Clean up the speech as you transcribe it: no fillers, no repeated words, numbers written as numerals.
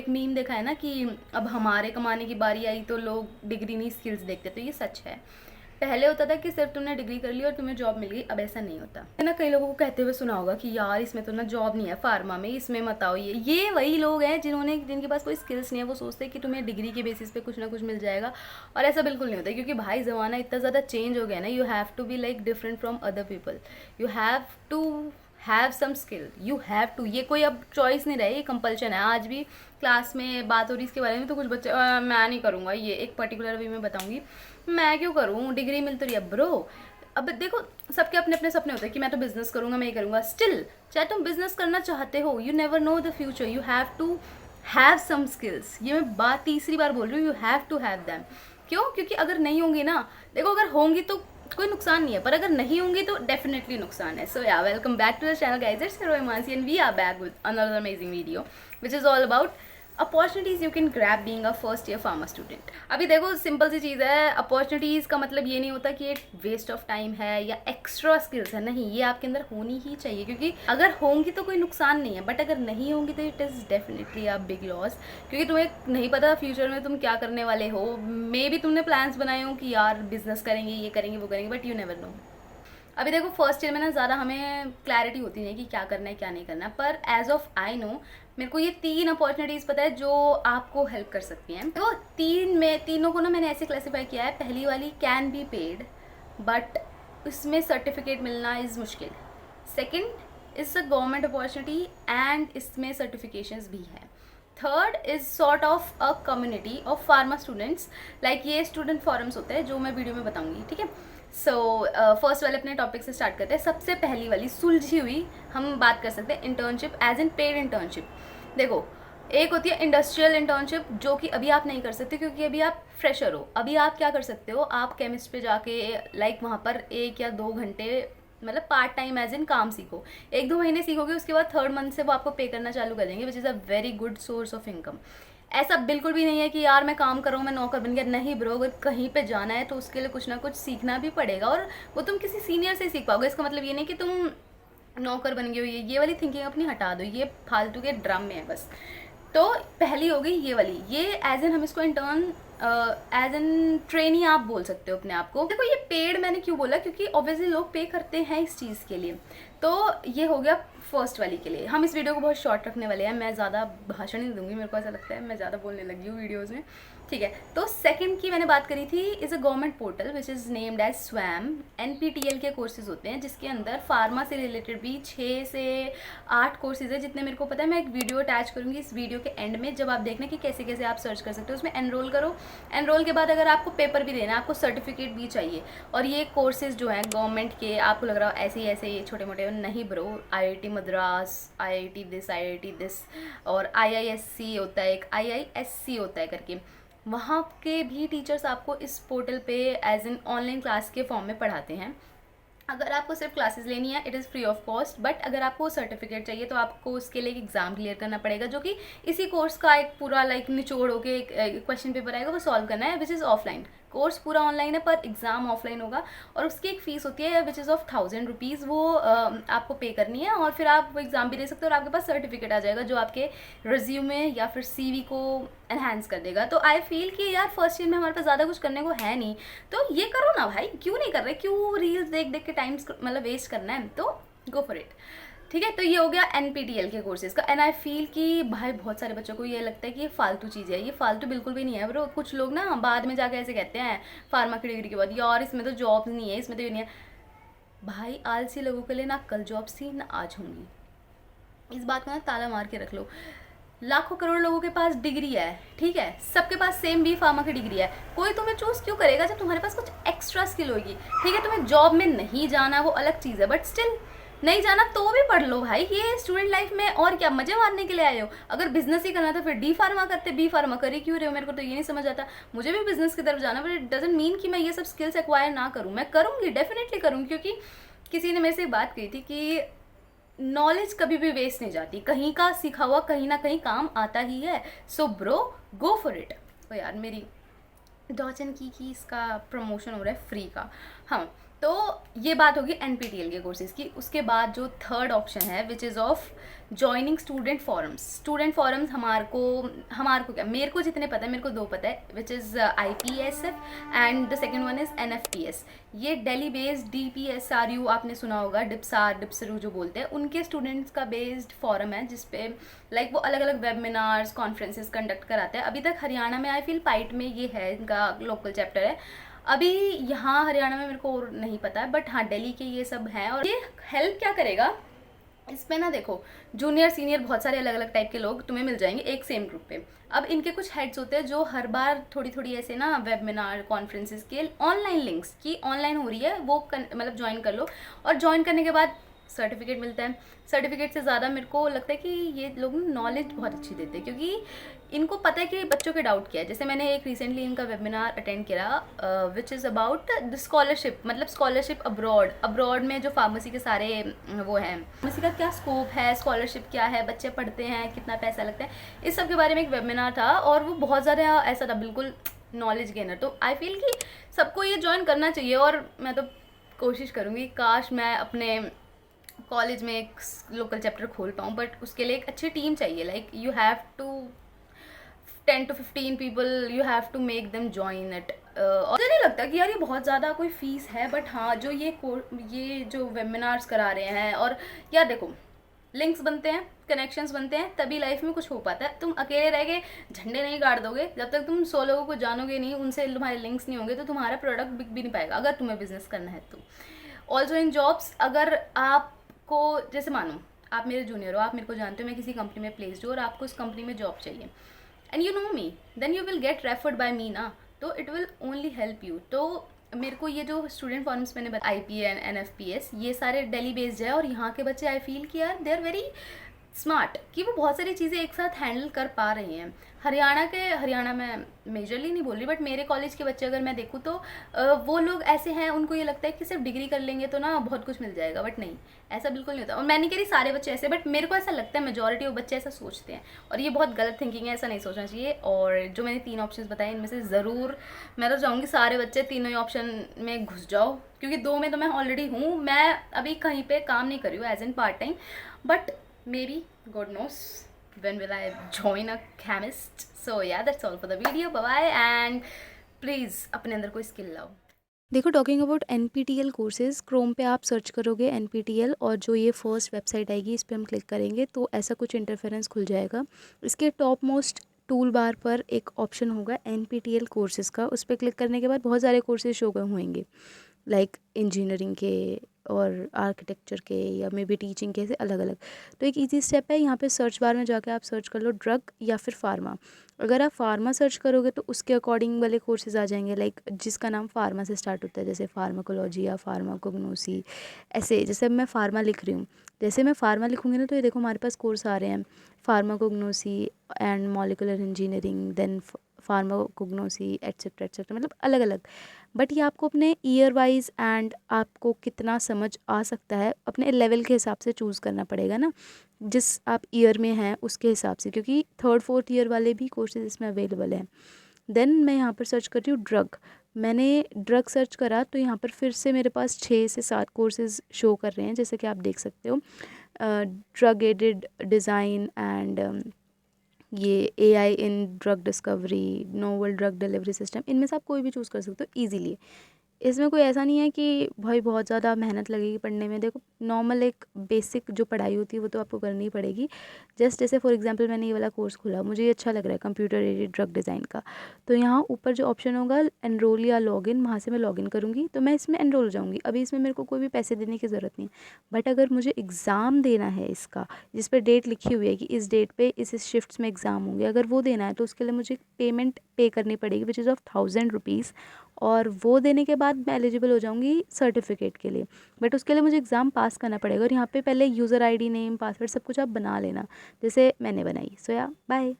एक मीम देखा है ना कि अब हमारे कमाने की बारी आई तो लोग डिग्री नहीं स्किल्स देखते, तो ये सच है। पहले होता था कि सिर्फ तुमने डिग्री कर ली और तुम्हें जॉब मिल गई, अब ऐसा नहीं होता है ना। कई लोगों को कहते हुए सुना होगा कि यार इसमें तो ना जॉब नहीं है, फार्मा में, इसमें मत आओ। ये वही लोग हैं जिनके पास कोई स्किल्स नहीं है। वो सोचते हैं कि तुम्हें डिग्री के बेसिस पे कुछ ना कुछ मिल जाएगा, और ऐसा बिल्कुल नहीं होता, क्योंकि भाई ज़माना इतना ज़्यादा चेंज हो गया ना। You have to be like different from other people, you have to have some skill, you have to. ये कोई अब चॉइस नहीं रही, ये कंपल्शन है। आज भी क्लास में बात हो रही इसके बारे में, तो कुछ बच्चे मैं नहीं करूँगा, ये एक पर्टिकुलर वे में बताऊँगी, मैं क्यों करूँ, डिग्री मिल तो रही है ब्रो। अब देखो, सबके अपने अपने सपने होते हैं कि मैं तो बिजनेस करूँगा, मैं ये करूँगा। स्टिल चाहे तुम बिजनेस करना चाहते हो, you never know the future, you have to have some skills. ये मैं बात तीसरी बार बोल रही हूँ, you have to have them. क्यों? क्योंकि अगर नहीं होंगी ना, देखो अगर होंगी तो कोई नुकसान नहीं है, पर अगर नहीं होंगी तो डेफिनेटली नुकसान है। So yeah welcome back to the channel guys, it's Himanshi and we are back with another amazing video which is all about opportunities you can grab being a first year pharma student. अभी देखो simple सी चीज़ है, opportunities का मतलब ये नहीं होता कि ये वेस्ट ऑफ टाइम है या एक्स्ट्रा स्किल्स है, नहीं, ये आपके अंदर होनी ही चाहिए, क्योंकि अगर होंगी तो कोई नुकसान नहीं है, बट अगर नहीं होंगी तो it is definitely a big loss, क्योंकि तुम्हें नहीं पता फ्यूचर में तुम क्या करने वाले हो। मे बी तुमने प्लान्स बनाए हो कि यार बिजनेस करेंगे, ये करेंगे, वो करेंगे, बट यू नेवर नो। अभी देखो फर्स्ट ईयर में ना ज़्यादा हमें क्लैरिटी होती नहीं कि क्या करना है क्या नहीं करना, पर एज ऑफ आई नो मेरे को ये 3 अपॉर्चुनिटीज़ पता है जो आपको हेल्प कर सकती हैं। तो तीनों को ना मैंने ऐसे क्लासीफाई किया है। पहली वाली कैन बी पेड, बट इसमें सर्टिफिकेट मिलना इज़ मुश्किल। Second is a government opportunity and इसमें सर्टिफिकेशंस भी हैं। Third is sort of a community of pharma students, like ये स्टूडेंट फॉरम्स होते हैं जो मैं वीडियो में बताऊंगी, ठीक है। सो फर्स्ट वाले अपने टॉपिक से स्टार्ट करते हैं। सबसे पहली वाली सुलझी हुई हम बात कर सकते हैं internship as in paid internship. देखो, एक होती है इंडस्ट्रियल इंटर्नशिप, जो कि अभी आप नहीं कर सकते क्योंकि अभी आप फ्रेशर हो। अभी आप क्या कर सकते हो, आप केमिस्ट पे जाके लाइक वहाँ पर 1 या 2 घंटे मतलब पार्ट टाइम एज इन काम सीखो। 1-2 महीने सीखोगे, उसके बाद 3rd मंथ से वो आपको पे करना चालू कर देंगे, which is a very good source of income. ऐसा बिल्कुल भी नहीं है कि यार मैं काम कर रहा हूँ, मैं नौकर बन गया। नहीं ब्रो, अगर कहीं पे जाना है तो उसके लिए कुछ ना कुछ सीखना भी पड़ेगा, और वो तुम किसी सीनियर से सीख पाओगे। इसका मतलब ये नहीं कि तुम नौकर बन गए हो। ये वाली थिंकिंग अपनी हटा दो, ये फालतू के ड्राम में है बस। तो पहली हो गई ये वाली, ये एज एन हम इसको इंटर्न एज एन ट्रेनी आप बोल सकते हो अपने आप को। देखो ये पेड मैंने क्यों बोला, क्योंकि ऑब्वियसली लोग पे करते हैं इस चीज़ के लिए। तो ये हो गया फर्स्ट वाली के लिए। हम इस वीडियो को बहुत शॉर्ट रखने वाले हैं, मैं ज़्यादा भाषण नहीं दूंगी, मेरे को ऐसा लगता है मैं ज़्यादा बोलने लगी हूँ वीडियोज़ में, ठीक है। तो सेकंड की मैंने बात करी थी, is a government portal which is named as Swayam. NPTEL के कोर्सेज होते हैं जिसके अंदर फार्मा से रिलेटेड भी 6 से 8 कोर्सेज है जितने मेरे को पता है। मैं एक वीडियो अटैच करूँगी इस वीडियो के एंड में, जब आप देखना कि कैसे कैसे आप सर्च कर सकते हो। उसमें एनरोल करो, एनरोल के बाद अगर आपको पेपर भी देना है, आपको सर्टिफिकेट भी चाहिए। और ये कोर्सेज जो हैं गवर्नमेंट के, आपको लग रहा हो ऐसे ही ऐसे छोटे मोटे, नहीं bro. IIT Madras, IIT this और IISC होता है, एक IISC होता है करके, वहाँ के भी टीचर्स आपको इस पोर्टल पे एज एन ऑनलाइन क्लास के फॉर्म में पढ़ाते हैं। अगर आपको सिर्फ क्लासेस लेनी है, it is free of cost, but अगर आपको सर्टिफिकेट चाहिए तो आपको उसके लिए एक एग्ज़ाम क्लियर करना पड़ेगा, जो कि इसी कोर्स का एक पूरा लाइक निचोड़ होके एक क्वेश्चन पेपर आएगा, वो सॉल्व करना है, विच इज़ ऑफलाइन। कोर्स पूरा ऑनलाइन है पर एग्ज़ाम ऑफलाइन होगा, और उसकी एक फ़ीस होती है विच इज़ ऑफ 1000 रुपीज़। वो आपको पे करनी है, और फिर आप वो एग्ज़ाम भी दे सकते हो, और आपके पास सर्टिफिकेट आ जाएगा जो आपके रिज्यूमे या फिर CV को एनहांस कर देगा। तो आई फील कि यार फर्स्ट ईयर में हमारे पास ज़्यादा कुछ करने को है नहीं, तो ये करो ना भाई, क्यों नहीं कर रहे, क्यों रील्स देख देख के टाइम मतलब वेस्ट करना है, तो गो फॉर इट, ठीक है। तो ये हो गया NPTEL के कोर्सेज का। एंड आई फील कि भाई बहुत सारे बच्चों को ये लगता है कि ये फालतू चीज़ है। ये फालतू बिल्कुल भी नहीं है ब्रो। कुछ लोग ना बाद में जाके ऐसे कहते हैं फार्मा की डिग्री के बाद, यार इसमें तो जॉब नहीं है, इसमें तो ये नहीं है। भाई आलसी लोगों के लिए ना कल जॉब्स थी ना आज होंगी, इस बात को ना ताला मार के रख लो। लाखों करोड़ लोगों के पास डिग्री है, ठीक है, सबके पास सेम बी फार्मा की डिग्री है। कोई तुम्हें चूज क्यों करेगा जब तुम्हारे पास कुछ एक्स्ट्रा स्किल होगी, ठीक है। तुम्हें जॉब में नहीं जाना वो अलग चीज़ है, बट स्टिल नहीं जाना तो भी पढ़ लो भाई, ये स्टूडेंट लाइफ में और क्या मजे मारने के लिए आए हो। अगर बिजनेस ही करना तो फिर D फार्मा करते, B फार्मा करे क्यों रहे हो, मेरे को तो ये नहीं समझ आता। मुझे भी बिजनेस की तरफ जाना, बट इट डजंट मीन कि मैं ये सब स्किल्स एक्वायर ना करूँ। मैं करूँगी, डेफिनेटली करूँगी, क्योंकि किसी ने मेरे से बात कही थी कि नॉलेज कभी भी वेस्ट नहीं जाती, कहीं का सीखा हुआ कहीं ना कहीं काम आता ही है। So bro go for it. तो यार मेरी डॉचन की इसका प्रमोशन हो रहा है फ्री का, हाँ। तो ये बात होगी NPTEL के कोर्सेज़ की। उसके बाद जो थर्ड ऑप्शन है which is of joining student forums. Student forums हमारे को क्या, मेरे को जितने पता है, मेरे को 2 पता है, which is IPSF and the second one is NFPS। ये दिल्ली बेस्ड DPSRU आपने सुना होगा, डिप्सरू जो बोलते हैं, उनके स्टूडेंट्स का बेस्ड फॉरम है जिसपे लाइक वो अलग अलग वेबिनार्स कॉन्फ्रेंसेस कंडक्ट कराते हैं। अभी तक हरियाणा में आई फील पाइट में ये है, इनका लोकल चैप्टर है। अभी यहाँ हरियाणा में मेरे को और नहीं पता है, बट हाँ दिल्ली के ये सब हैं। और ये हेल्प क्या करेगा इसमें ना, देखो जूनियर सीनियर बहुत सारे अलग अलग टाइप के लोग तुम्हें मिल जाएंगे एक सेम ग्रुप पे। अब इनके कुछ हेड्स होते हैं जो हर बार थोड़ी थोड़ी ऐसे ना वेबिनार कॉन्फ्रेंसेस के ऑनलाइन लिंक्स की ऑनलाइन हो रही है वो मतलब ज्वाइन कर लो, और ज्वाइन करने के बाद सर्टिफिकेट मिलता है। सर्टिफिकेट से ज़्यादा मेरे को लगता है कि ये लोग नॉलेज बहुत अच्छी देते हैं, क्योंकि इनको पता है कि बच्चों के डाउट क्या है। जैसे मैंने एक रिसेंटली इनका वेबिनार अटेंड किया which is about the scholarship, मतलब स्कॉलरशिप अब्रॉड में जो फार्मेसी के सारे वो हैं, फार्मेसी का क्या स्कोप है, स्कॉलरशिप क्या है, बच्चे पढ़ते हैं, कितना पैसा लगता है, इस सब के बारे में एक वेबिनार था। और वो बहुत ज़्यादा ऐसा था, बिल्कुल नॉलेज गेनर। तो आई फील कि सबको ये ज्वाइन करना चाहिए। और मैं तो कोशिश करूँगी, काश मैं अपने कॉलेज में एक लोकल चैप्टर खोल पाऊँ, बट उसके लिए एक अच्छी टीम चाहिए। Like you have to 10 to 15 पीपल, you have to make them join it. और मुझे नहीं लगता कि यार ये बहुत ज़्यादा कोई फीस है, बट हाँ जो ये जो वेबिनार्स करा रहे हैं, और यार देखो लिंक्स बनते हैं, कनेक्शंस बनते हैं, तभी लाइफ में कुछ हो पाता है। तुम अकेले रह के झंडे नहीं गाड़ दोगे, जब तक तुम 100 लोगों को जानोगे नहीं, उनसे तुम्हारे लिंक्स नहीं होंगे, तो तुम्हारा प्रोडक्ट बिक भी नहीं पाएगा अगर तुम्हें बिजनेस करना है तो। ऑल्सो इन जॉब्स, अगर आपको जैसे मानो आप मेरे जूनियर हो, आप मेरे को जानते हो, मैं किसी कंपनी में प्लेस्ड हूँ और आपको उस कंपनी में जॉब चाहिए, and you know me, then you will get referred by me ना, तो it will only help you. तो मेरे को ये जो स्टूडेंट फॉर्म्स मैंने बताया IP एंड NFPS, ये सारे दिल्ली बेस्ड है, और यहाँ के बच्चे आई फील कि यार दे आर वेरी स्मार्ट, कि वो बहुत सारी चीज़ें एक साथ हैंडल कर पा रहे हैं। हरियाणा में मेजरली नहीं बोल रही, बट मेरे कॉलेज के बच्चे अगर मैं देखूँ तो वो लोग ऐसे हैं, उनको ये लगता है कि सिर्फ डिग्री कर लेंगे तो ना बहुत कुछ मिल जाएगा, बट नहीं, ऐसा बिल्कुल नहीं होता। और मैं नहीं कह रही सारे बच्चे ऐसे, बट मेरे को ऐसा लगता है मेजॉरिटी ऑफ बच्चे ऐसा सोचते हैं, और ये बहुत गलत थिंकिंग है, ऐसा नहीं सोचना चाहिए। और जो मैंने 3 ऑप्शन बताए, इनमें से ज़रूर मैं तो चाहूँगी सारे बच्चे तीनों ही ऑप्शन में घुस जाओ, क्योंकि 2 में तो मैं ऑलरेडी हूँ। मैं अभी कहीं पर काम नहीं कर रही हूँ as in part time, but maybe God knows when will I join a chemist. So yeah, that's all for the video. Bye bye, and please अपने अंदर कोई स्किल लाओ। देखो, talking about NPTEL courses, Chrome पे आप search करोगे NPTEL, और जो ये फर्स्ट वेबसाइट आएगी इस पर हम क्लिक करेंगे तो ऐसा कुछ इंटरफेरेंस खुल जाएगा। इसके टॉप मोस्ट टूल बार पर एक ऑप्शन होगा NPTEL कोर्सेज़ का, उस पर क्लिक करने के बाद बहुत सारे कोर्सेज शो होंगे, लाइक इंजीनियरिंग के और आर्किटेक्चर के या मे बी टीचिंग के, से अलग अलग। तो एक इजी स्टेप है, यहाँ पे सर्च बार में जाके आप सर्च कर लो ड्रग या फिर फार्मा। अगर आप फार्मा सर्च करोगे तो उसके अकॉर्डिंग वाले कोर्सेज आ जाएंगे, लाइक जिसका नाम फार्मा से स्टार्ट होता है, जैसे फार्माकोलॉजी या फार्माकोग्नोसी। ऐसे जैसे अब मैं फार्मा लिख रही हूँ, जैसे मैं फार्मा लिखूँगी ना तो ये देखो हमारे पास कोर्स आ रहे हैं, pharmacognosy and molecular engineering, then pharmacognosy etcetera etcetera, मतलब अलग अलग। बट ये आपको अपने ईयर वाइज एंड आपको कितना समझ आ सकता है अपने लेवल के हिसाब से चूज़ करना पड़ेगा ना, जिस आप ईयर में हैं उसके हिसाब से, क्योंकि 3rd 4th ईयर वाले भी कोर्सेज इसमें अवेलेबल हैं। देन मैं यहाँ पर सर्च कर रही हूँ ड्रग। मैंने ड्रग सर्च करा तो यहाँ पर फिर से मेरे पास 6 से 7 कोर्सेज शो कर रहे हैं, जैसे कि आप देख सकते हो, ड्रग एडेड डिज़ाइन एंड ये AI in drug discovery, novel drug delivery system, इनमें से आप कोई भी चूज़ कर सकते हो ईजीली। इसमें कोई ऐसा नहीं है कि भाई बहुत ज़्यादा मेहनत लगेगी पढ़ने में। देखो नॉर्मल एक बेसिक जो पढ़ाई होती है वो तो आपको करनी ही पड़ेगी। जस्ट जैसे फॉर एग्जांपल मैंने ये वाला कोर्स खोला, मुझे ये अच्छा लग रहा है कंप्यूटर एडेड ड्रग डिज़ाइन का, तो यहाँ ऊपर जो ऑप्शन होगा एनरोल या लॉगिन, वहाँ से मैं लॉगिन करूँगी तो मैं इसमें एनरोल हो जाऊँगी। अभी इसमें मेरे को कोई भी पैसे देने की ज़रूरत नहीं है। बट अगर मुझे एग्ज़ाम देना है इसका, जिस पर डेट लिखी हुई है कि इस डेट पे इस शिफ्ट्स में एग्ज़ाम होंगे, अगर वो देना है तो उसके लिए मुझे पेमेंट पे करनी पड़ेगी विच इज़ ऑफ 1000 रुपीज़, और वो देने के बाद मैं एलिजिबल हो जाऊंगी सर्टिफिकेट के लिए। बट उसके लिए मुझे एग्ज़ाम पास करना पड़ेगा, और यहाँ पे पहले यूज़र ID नेम पासवर्ड सब कुछ आप बना लेना जैसे मैंने बनाई। सो या बाय।